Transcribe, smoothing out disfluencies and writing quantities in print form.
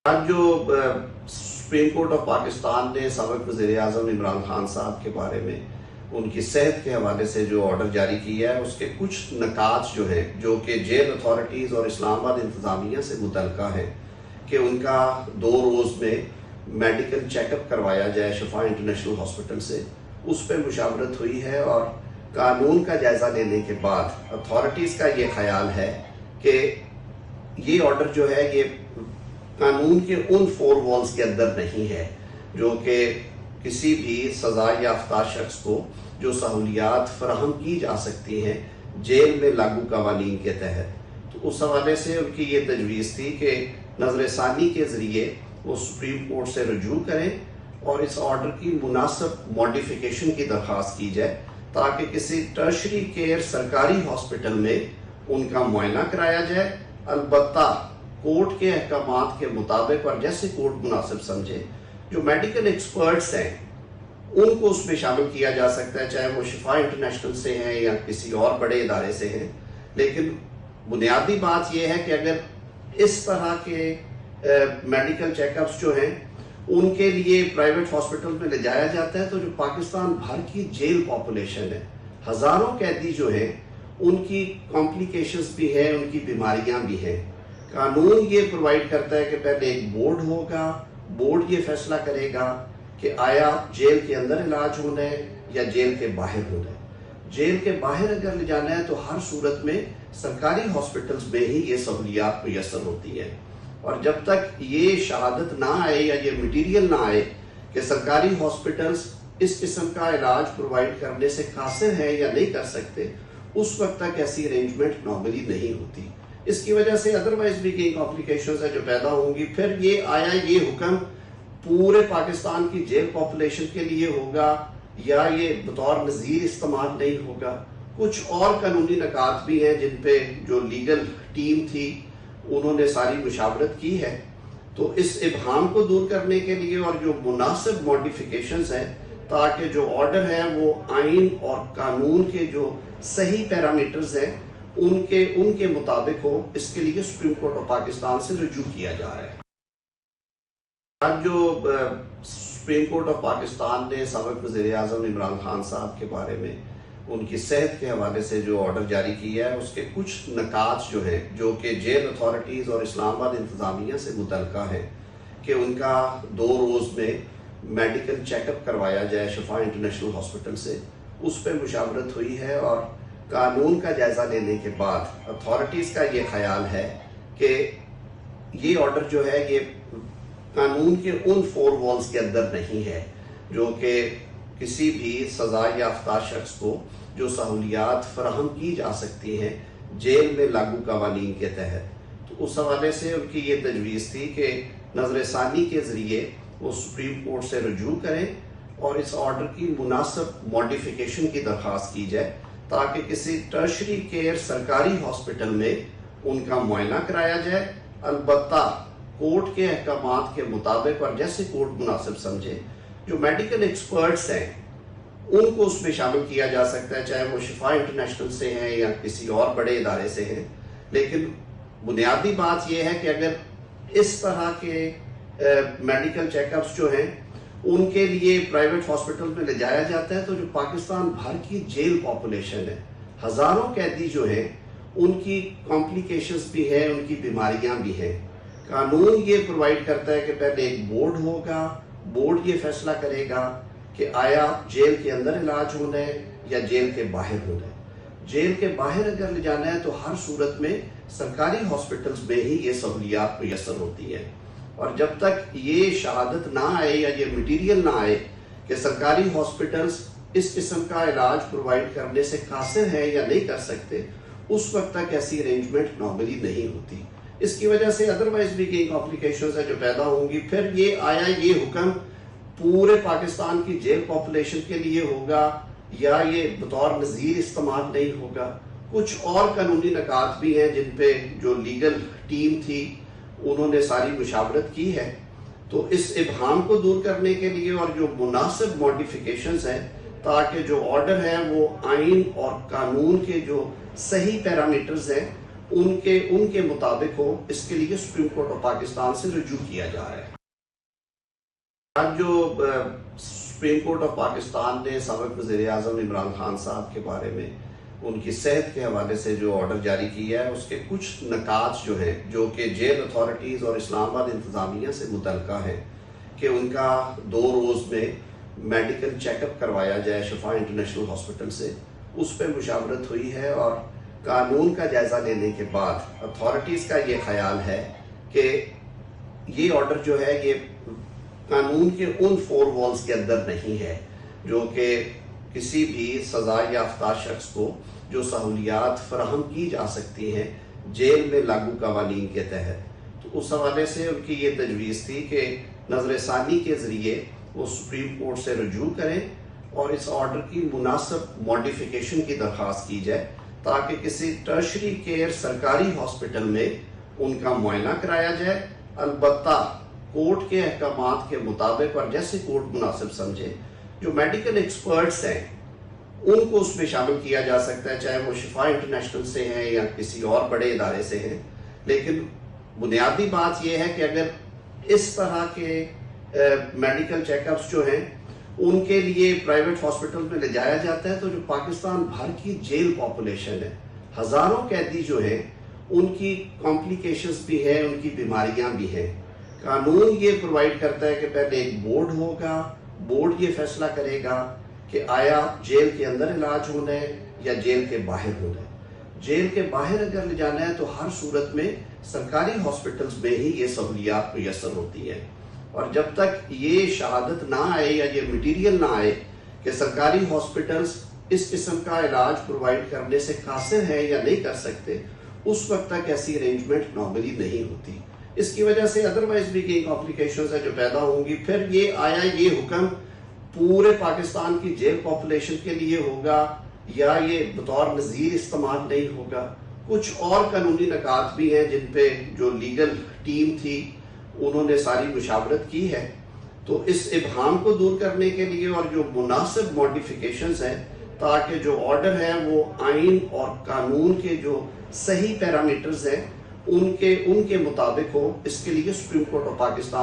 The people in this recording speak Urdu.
آج جو سپریم کورٹ آف پاکستان نے سابق وزیر اعظم عمران خان صاحب کے بارے میں ان کی صحت کے حوالے سے جو آرڈر جاری کیا ہے، اس کے کچھ نکات جو ہیں جو کہ جیل اتھارٹیز اور اسلام آباد انتظامیہ سے متعلقہ ہیں کہ ان کا 2 روز میں میڈیکل چیک اپ کروایا جائے شفا انٹرنیشنل ہاسپٹل سے، اس پہ مشاورت ہوئی ہے۔ اور قانون کا جائزہ لینے کے بعد اتھارٹیز کا یہ خیال ہے کہ یہ آرڈر جو ہے یہ قانون کے ان 4 والز کے اندر نہیں ہے جو کہ کسی بھی سزا یافتہ شخص کو جو سہولیات فراہم کی جا سکتی ہیں جیل میں لاگو قوانین کے تحت۔ تو اس حوالے سے ان کی یہ تجویز تھی کہ نظر ثانی کے ذریعے وہ سپریم کورٹ سے رجوع کریں اور اس آرڈر کی مناسب ماڈیفیکیشن کی درخواست کی جائے تاکہ کسی ٹرشری کیئر سرکاری ہاسپٹل میں ان کا معائنہ کرایا جائے، البتہ کورٹ کے احکامات کے مطابق اور جیسے کورٹ مناسب سمجھے۔ جو میڈیکل ایکسپرٹس ہیں ان کو اس میں شامل کیا جا سکتا ہے، چاہے وہ شفا انٹرنیشنل سے ہیں یا کسی اور بڑے ادارے سے ہیں، لیکن بنیادی بات یہ ہے کہ اگر اس طرح کے میڈیکل چیک اپس جو ہیں ان کے لیے پرائیویٹ ہاسپٹل میں لے جایا جاتا ہے تو جو پاکستان بھر کی جیل پاپولیشن ہے، ہزاروں قیدی جو ہیں ان کی کمپلیکیشنز بھی ہیں، ان کی بیماریاں بھی ہیں۔ قانون یہ پرووائڈ کرتا ہے کہ پہلے ایک بورڈ ہوگا، بورڈ یہ فیصلہ کرے گا کہ آیا جیل کے اندر علاج ہونا ہے یا جیل کے باہر ہونا ہے۔ جیل کے باہر اگر لے جانا ہے تو ہر صورت میں سرکاری ہاسپٹلز میں ہی یہ سہولیات میسر ہوتی ہیں، اور جب تک یہ شہادت نہ آئے یا یہ مٹیریل نہ آئے کہ سرکاری ہاسپٹلز اس قسم کا علاج پرووائڈ کرنے سے قاصر ہیں یا نہیں کر سکتے، اس وقت تک ایسی ارینجمنٹ نارملی نہیں ہوتی۔ اس کی وجہ سے ادروائز بھی کئی کمپلیکیشنز ہیں جو پیدا ہوں گی۔ پھر یہ حکم پورے پاکستان کی جیل پاپولیشن کے لیے ہوگا یا یہ بطور نظیر استعمال نہیں ہوگا۔ کچھ اور قانونی نکات بھی ہیں جن پہ جو لیگل ٹیم تھی انہوں نے ساری مشاورت کی ہے۔ تو اس ابہام کو دور کرنے کے لیے اور جو مناسب ماڈیفیکیشنز ہیں تاکہ جو آرڈر ہے وہ آئین اور قانون کے جو صحیح پیرامیٹرز ہیں ان کے مطابق ہو، اس کے لیے سپریم کورٹ آف پاکستان سے رجوع کیا جا رہا ہے۔ آج جو سپریم کورٹ آف پاکستان نے سابق وزیر اعظم عمران خان صاحب کے بارے میں ان کی صحت کے حوالے سے جو آرڈر جاری کیا ہے، اس کے کچھ نکات جو ہیں جو کہ جیل اتھارٹیز اور اسلام آباد انتظامیہ سے متعلقہ ہیں کہ ان کا 2 روز میں میڈیکل چیک اپ کروایا جائے شفا انٹرنیشنل ہاسپٹل سے، اس پہ مشاورت ہوئی ہے۔ اور قانون کا جائزہ لینے کے بعد اتھارٹیز کا یہ خیال ہے کہ یہ آرڈر جو ہے یہ قانون کے ان 4 والز کے اندر نہیں ہے جو کہ کسی بھی سزا یافتہ شخص کو جو سہولیات فراہم کی جا سکتی ہیں جیل میں لاگو قوانین کے تحت۔ تو اس حوالے سے ان کی یہ تجویز تھی کہ نظر ثانی کے ذریعے وہ سپریم کورٹ سے رجوع کریں اور اس آرڈر کی مناسب ماڈیفیکیشن کی درخواست کی جائے تاکہ کسی ٹرشری کیئر سرکاری ہاسپٹل میں ان کا معائنہ کرایا جائے، البتہ کورٹ کے احکامات کے مطابق اور جیسے کورٹ مناسب سمجھے۔ جو میڈیکل ایکسپرٹس ہیں ان کو اس میں شامل کیا جا سکتا ہے، چاہے وہ شفا انٹرنیشنل سے ہیں یا کسی اور بڑے ادارے سے ہیں، لیکن بنیادی بات یہ ہے کہ اگر اس طرح کے میڈیکل چیک اپس جو ہیں ان کے لیے پرائیویٹ ہاسپٹل میں لے جایا جاتا ہے تو جو پاکستان بھر کی جیل پاپولیشن ہے، ہزاروں قیدی جو ہیں ان کی کمپلیکیشنز بھی ہیں، ان کی بیماریاں بھی ہیں۔ قانون یہ پرووائڈ کرتا ہے کہ پہلے ایک بورڈ ہوگا، بورڈ یہ فیصلہ کرے گا کہ آیا جیل کے اندر علاج ہونا ہے یا جیل کے باہر ہونا ہے۔ جیل کے باہر اگر لے جانا ہے تو ہر صورت میں سرکاری ہاسپٹلز میں ہی یہ سہولیات میسر ہوتی ہیں، اور جب تک یہ شہادت نہ آئے یا یہ مٹیریل نہ آئے کہ سرکاری ہاسپٹلز اس قسم کا علاج پرووائڈ کرنے سے قاصر ہیں یا نہیں کر سکتے، اس وقت تک ایسی ارینجمنٹ نارملی نہیں ہوتی۔ اس کی وجہ سے ادروائز بھی کئی کمپلیکیشنز ہیں جو پیدا ہوں گی۔ پھر یہ حکم پورے پاکستان کی جیل پاپولیشن کے لیے ہوگا یا یہ بطور نظیر استعمال نہیں ہوگا۔ کچھ اور قانونی نکات بھی ہیں جن پہ جو لیگل ٹیم تھی انہوں نے ساری مشاورت کی ہے۔ تو اس ابہام کو دور کرنے کے لیے اور جو مناسب ماڈیفیکیشنز ہیں تاکہ جو آرڈر ہے وہ آئین اور قانون کے جو صحیح پیرامیٹرز ہیں ان کے مطابق ہو، اس کے لیے سپریم کورٹ آف پاکستان سے رجوع کیا جا رہا ہے۔ آج جو سپریم کورٹ آف پاکستان نے سابق وزیر اعظم عمران خان صاحب کے بارے میں ان کی صحت کے حوالے سے جو آرڈر جاری کیا ہے، اس کے کچھ نکات جو ہیں، جو کہ جیل اتھارٹیز اور اسلام آباد انتظامیہ سے متعلقہ ہیں، کہ ان کا 2 روز میں میڈیکل چیک اپ کروایا جائے شفا انٹرنیشنل ہاسپٹل سے، اس پہ مشاورت ہوئی ہے۔ اور قانون کا جائزہ لینے کے بعد اتھارٹیز کا یہ خیال ہے کہ یہ آرڈر جو ہے یہ قانون کے ان 4 والز کے اندر نہیں ہے جو کہ کسی بھی سزا یافتہ شخص کو جو سہولیات فراہم کی جا سکتی ہیں جیل میں لاگو قوانین کے تحت۔ تو اس حوالے سے ان کی یہ تجویز تھی کہ نظر ثانی کے ذریعے وہ سپریم کورٹ سے رجوع کریں اور اس آرڈر کی مناسب ماڈیفیکیشن کی درخواست کی جائے، تاکہ کسی ٹرشری کیئر سرکاری ہاسپٹل میں ان کا معائنہ کرایا جائے، البتہ کورٹ کے احکامات کے مطابق اور جیسے کورٹ مناسب سمجھے۔ جو میڈیکل ایکسپرٹس ہیں ان کو اس میں شامل کیا جا سکتا ہے، چاہے وہ شفا انٹرنیشنل سے ہیں یا کسی اور بڑے ادارے سے ہیں، لیکن بنیادی بات یہ ہے کہ اگر اس طرح کے میڈیکل چیک اپس جو ہیں ان کے لیے پرائیویٹ ہاسپٹل میں لے جایا جاتا ہے، تو جو پاکستان بھر کی جیل پاپولیشن ہے، ہزاروں قیدی جو ہیں، ان کی کمپلیکیشنز بھی ہیں، ان کی بیماریاں بھی ہیں۔ قانون یہ پرووائڈ کرتا ہے کہ پہلے ایک بورڈ ہوگا، بورڈ یہ فیصلہ کرے گا کہ آیا جیل کے اندر علاج ہونا ہے یا جیل کے باہر ہونا ہے۔ جیل کے باہر اگر لے جانا ہے تو ہر صورت میں سرکاری ہاسپٹلز میں ہی یہ سہولیات میسر ہوتی ہیں، اور جب تک یہ شہادت نہ آئے یا یہ مٹیریل نہ آئے کہ سرکاری ہاسپٹلز اس قسم کا علاج پرووائڈ کرنے سے قاصر ہیں یا نہیں کر سکتے، اس وقت تک ایسی ارینجمنٹ نارملی نہیں ہوتی۔ اس کی وجہ سے ادروائز بھی کئی کمپلیکیشنز ہیں جو پیدا ہوں گی۔ پھر یہ حکم پورے پاکستان کی جیل پاپولیشن کے لیے ہوگا یا یہ بطور نظیر استعمال نہیں ہوگا؟ کچھ اور قانونی نکات بھی ہیں جن پہ جو لیگل ٹیم تھی انہوں نے ساری مشاورت کی ہے۔ تو اس ابہام کو دور کرنے کے لیے اور جو مناسب ماڈیفیکیشنز ہیں تاکہ جو آرڈر ہے وہ آئین اور قانون کے جو صحیح پیرامیٹرز ہیں ان کے مطابق ہو، اس کے لیے سپریم کورٹ آف پاکستان